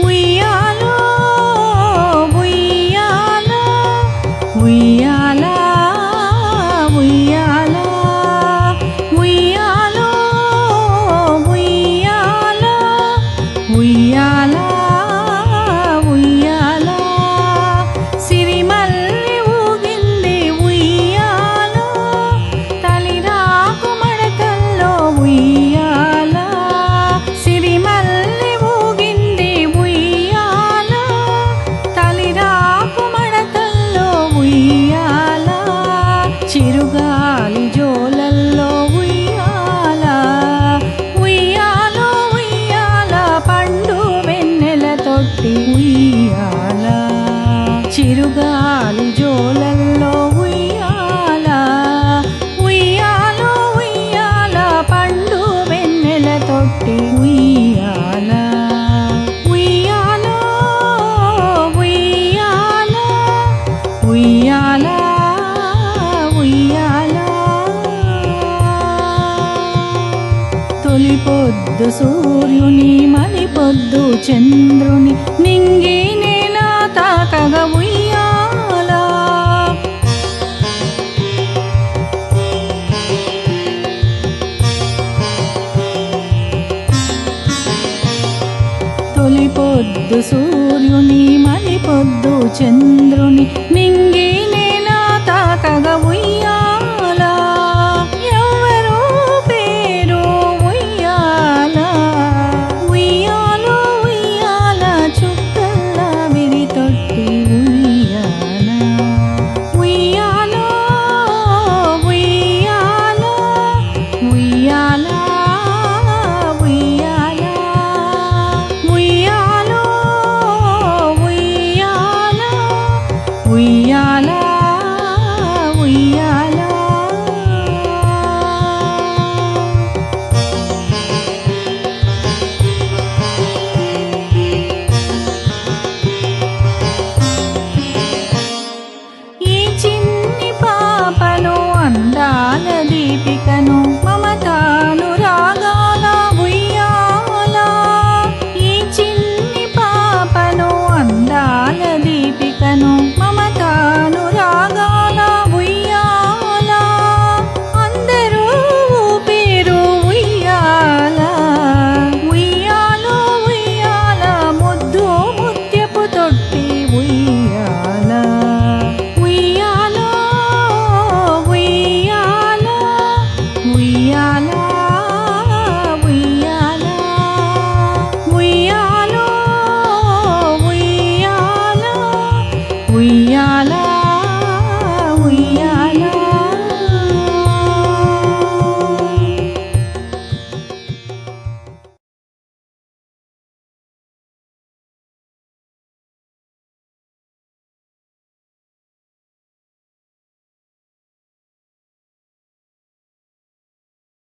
ఉయ్యాలో ఉయ్యాలో ఉయ్యాలా ఉయ్యాలా ఉయ్యాలో ఉయ్యాలా ఉయ్యాలా ఉయ్యాలా సిరిమల్లి ఊగింది ఉయ్యాలా తలిరాకు మడతల్లో ఉయ్యాలా సిరిమల్లి ఊగింది ఉయ్యాలా తలిరాకు మడతల్లో ఉయ్యాలా చిరుగాలి జోలల్లో ఉయ్యాలా ఉయ్యాలో ఉయ్యాలా పండు వెన్నెల తొట్టి ఉయ్యాలా చిరుగాలి జోలల్లో ఉయ్యాలా ఉయ్యాలో ఉయ్యాలా పండు వెన్నెల తొట్టి ఉయ్యాలా ఉయ్యాలో ఉయ్యాలా ఉయ్యాలా ఉయ్యాలా తొలి పొద్దు సూర్యుని మలి పొద్దు చంద్రుని నింగి నేల తాకగా ఉయ్యాలా తొలి పొద్దు సూర్యుని మలి పొద్దు చంద్రుని నింగి నేల తాకగా ఉయ్యాలా